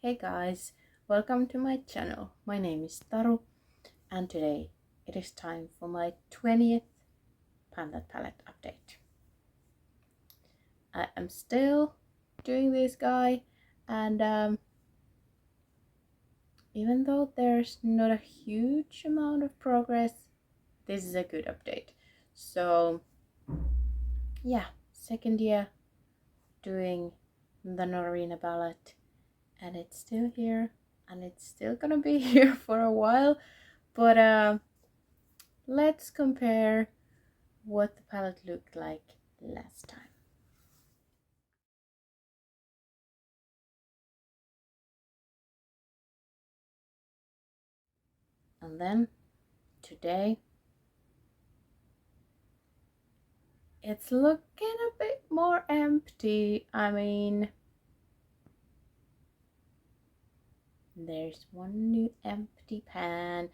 Hey guys, welcome to my channel. My name is Taru and today it is time for my 20th Panda palette update. I am still doing this guy and even though there's not a huge amount of progress, this is a good update. So yeah, second year doing the Norvina palette and it's still here and it's still gonna be here for a while, but let's compare what the palette looked like last time. And then today it's looking a bit more empty. I mean, there's one new empty pan.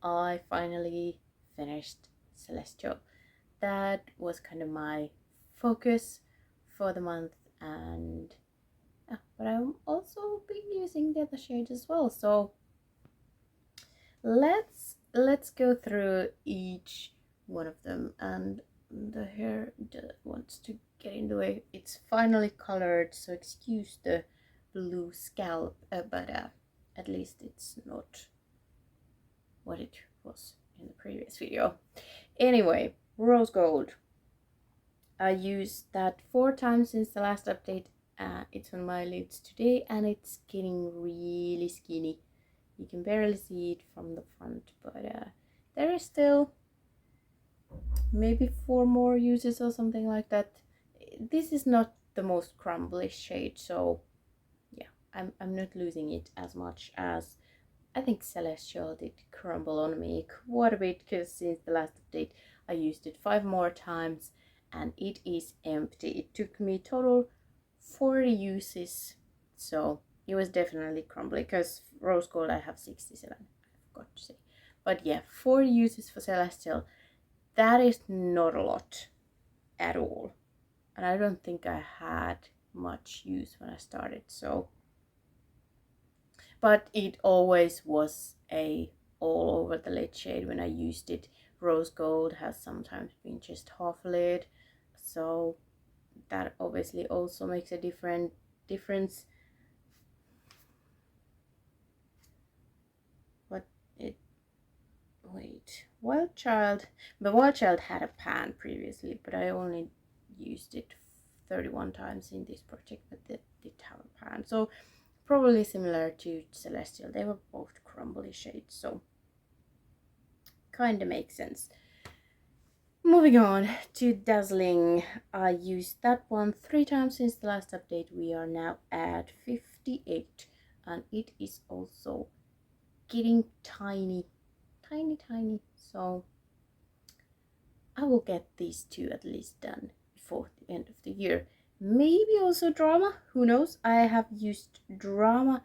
I finally finished Celestial. That was kind of my focus for the month, and but I've also been using the other shades as well. So let's go through each one of them. And the hair wants to get in the way. It's finally colored, so excuse the blue scalp, but at least it's not what it was in the previous video. Anyway, rose gold. I used that 4 times since the last update. It's on my lids today and it's getting really skinny. You can barely see it from the front, but there is still maybe 4 more uses or something like that. This is not the most crumbly shade, so yeah, I'm not losing it as much as I think Celestial did crumble on me quite a bit, because since the last update I used it 5 more times and it is empty. It took me total 40 uses, so it was definitely crumbly, because rose gold I have 67, I forgot to say. But yeah, 4 uses for Celestial, that is not a lot at all. And I don't think I had much use when I started, so. But it always was a all over the lid shade when I used it. Rose gold has sometimes been just half a lid, so that obviously also makes a difference. But Wild Child, the Wild Child had a pan previously, but I only used it 31 times in this project, but it did have a pan, so probably similar to Celestial. They were both crumbly shades, so kind of makes sense. Moving on to Dazzling. I used that one 3 times since the last update. We are now at 58 and it is also getting tiny. So I will get these 2 at least done before the end of the year. Maybe also Drama, who knows. I have used Drama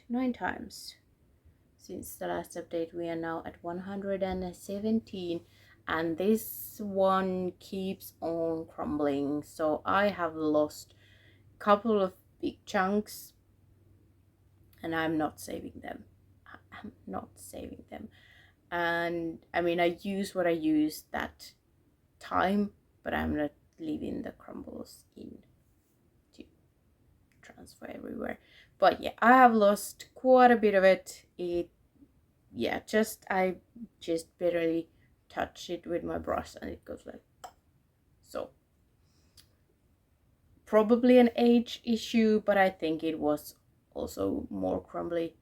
9 times since the last update. We are now at 117 and this one keeps on crumbling, so I have lost a couple of big chunks and I'm not saving them. And I mean, I use what I use that time, but I'm not leaving the crumbles in to transfer everywhere. But yeah, I have lost quite a bit of it. I just barely touch it with my brush and it goes like so. Probably an age issue, but I think it was also more crumbly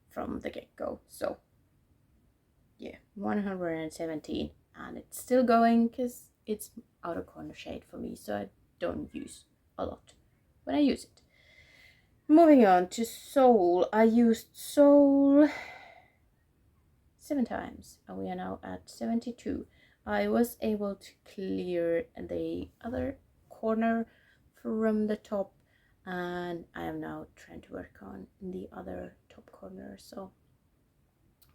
from the get-go. So yeah, 117 and it's still going because it's outer corner shade for me, so I don't use a lot when I use it. Moving on to Soul. I used Soul 7 times and we are now at 72. I was able to clear the other corner from the top and I am now trying to work on the other top corner. So,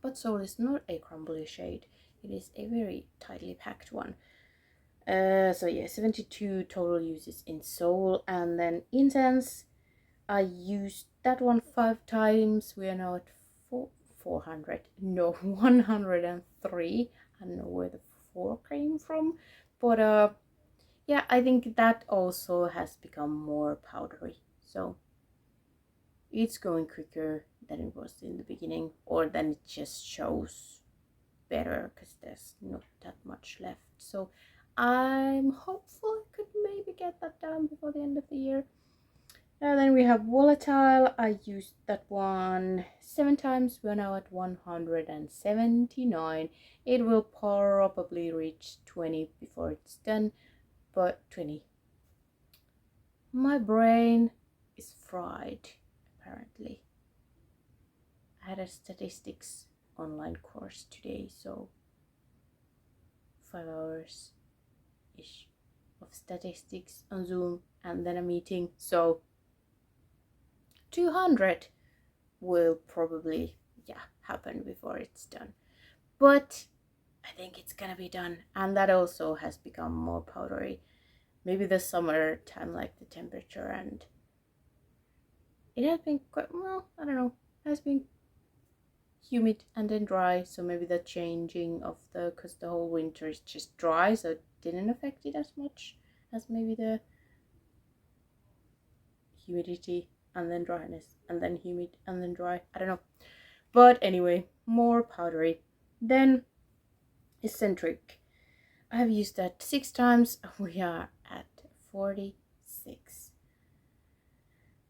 but Soul is not a crumbly shade, it is a very tightly packed one. So yeah, 72 total uses in Soul. And then Intense, I used that one 5 times. We are now at 400. No, 103. I don't know where the 4 came from. But yeah, I think that also has become more powdery. So it's going quicker than it was in the beginning, or then it just shows better because there's not that much left. So I'm hopeful I could maybe get that done before the end of the year. And then we have Volatile. I used that one 7 times. We're now at 179. It will probably reach 20 before it's done, but 20. My brain is fried, apparently. I had a statistics online course today, so 5 hours ish of statistics on Zoom and then a meeting. So 200 will probably happen before it's done. But I think it's gonna be done, and that also has become more powdery. Maybe the summer time, like the temperature, and it has been quite well, I don't know, it has been humid and then dry, so maybe the changing of because the whole winter is just dry, so it didn't affect it as much as maybe the humidity and then dryness and then humid and then dry. I don't know, but anyway, more powdery. Then eccentric. I have used that 6 times. We are at 46.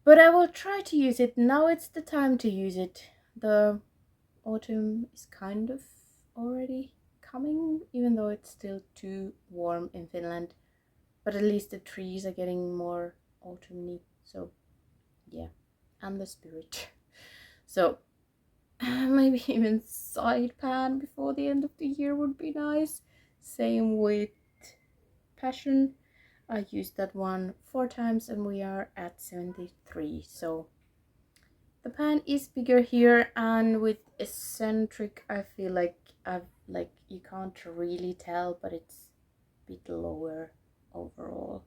But I will try to use it. Now it's the time to use it. The autumn is kind of already coming, even though it's still too warm in Finland. But at least the trees are getting more autumny. So yeah, and the spirit. So maybe even side pan before the end of the year would be nice. Same with passion. I used that one 4 times and we are at 73. So the pan is bigger here, and with eccentric I feel like you can't really tell, but it's a bit lower overall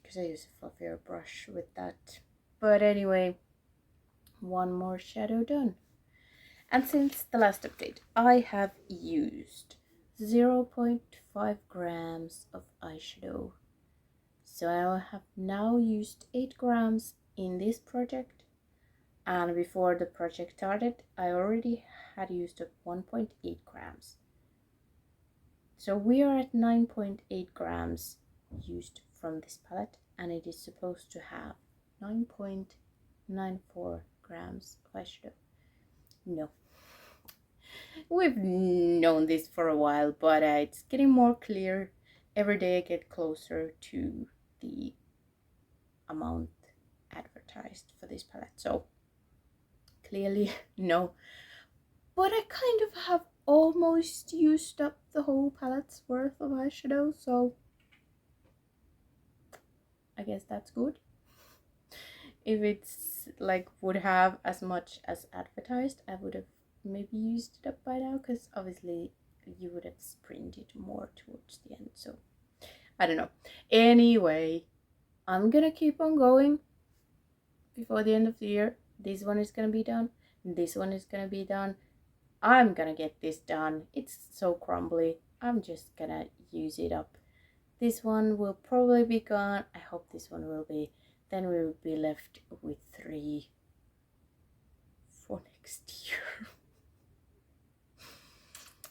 because I use a fluffier brush with that. But anyway, one more shadow done. And since the last update, I have used 0.5 grams of eyeshadow. So I have now used 8 grams in this project. And before the project started, I already had used up 1.8 grams. So we are at 9.8 grams used from this palette, and it is supposed to have 9.94 grams of eyeshadow. No. We've known this for a while, but it's getting more clear. Every day I get closer to the amount advertised for this palette. So clearly no. But I kind of have almost used up the whole palette's worth of eyeshadow, so I guess that's good. If it's like would have as much as advertised, I would have maybe used it up by now, because obviously you would have sprinted more towards the end, so I don't know. Anyway, I'm gonna keep on going before the end of the year. This one is gonna be done, this one is gonna be done. I'm gonna get this done. It's so crumbly. I'm just gonna use it up. This one will probably be gone. I hope this one will be. Then we will be left with 3 for next year.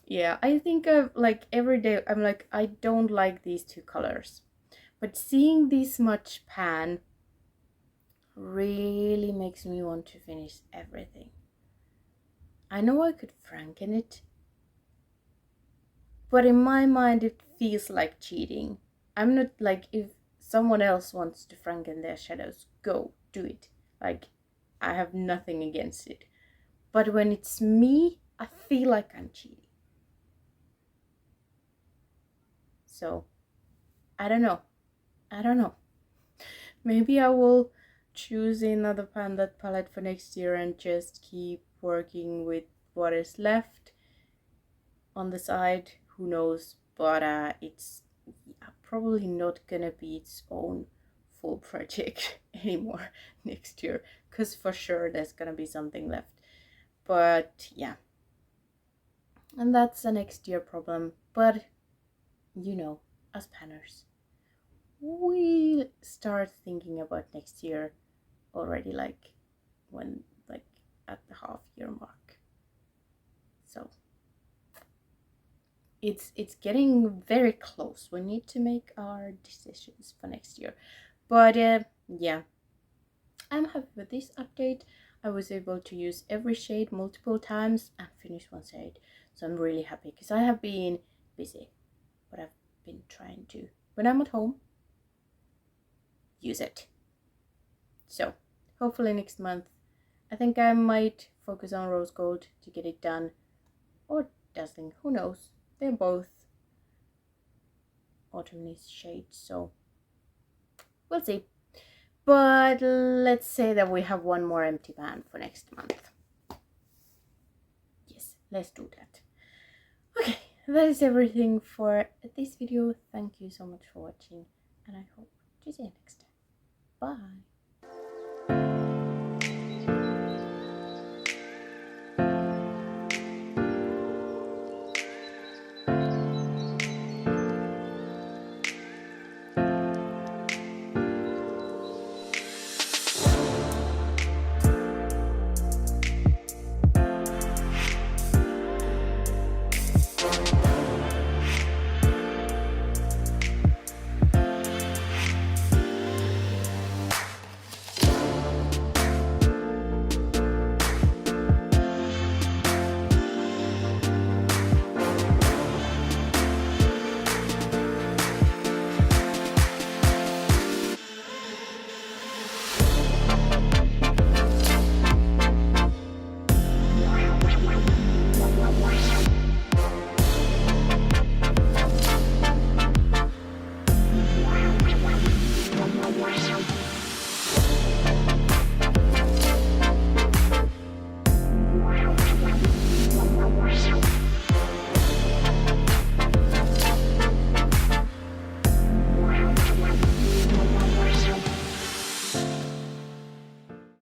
Yeah, I think of like every day I'm like, I don't like these 2 colors. But seeing this much pan really makes me want to finish everything. I know I could franken it, but in my mind it feels like cheating. I'm not like, if someone else wants to franken their shadows, go do it. Like, I have nothing against it. But when it's me, I feel like I'm cheating. So I don't know. Maybe I will choose another palette for next year and just keep working with what is left on the side. Who knows? But it's probably not gonna be its own full project anymore next year, because for sure there's gonna be something left. But yeah, and that's a next year problem. But you know, as planners, we start thinking about next year already, like when, like, at the half year mark. So it's getting very close. We need to make our decisions for next year. But yeah, I'm happy with this update. I was able to use every shade multiple times and finish one shade, so I'm really happy because I have been busy, but I've been trying to, when I'm at home, use it. So hopefully next month, I think I might focus on rose gold to get it done, or dazzling, who knows. They're both autumny shades, so we'll see. But let's say that we have one more empty pan for next month. Yes, let's do that. Okay, that is everything for this video. Thank you so much for watching, and I hope to see you next time. Bye.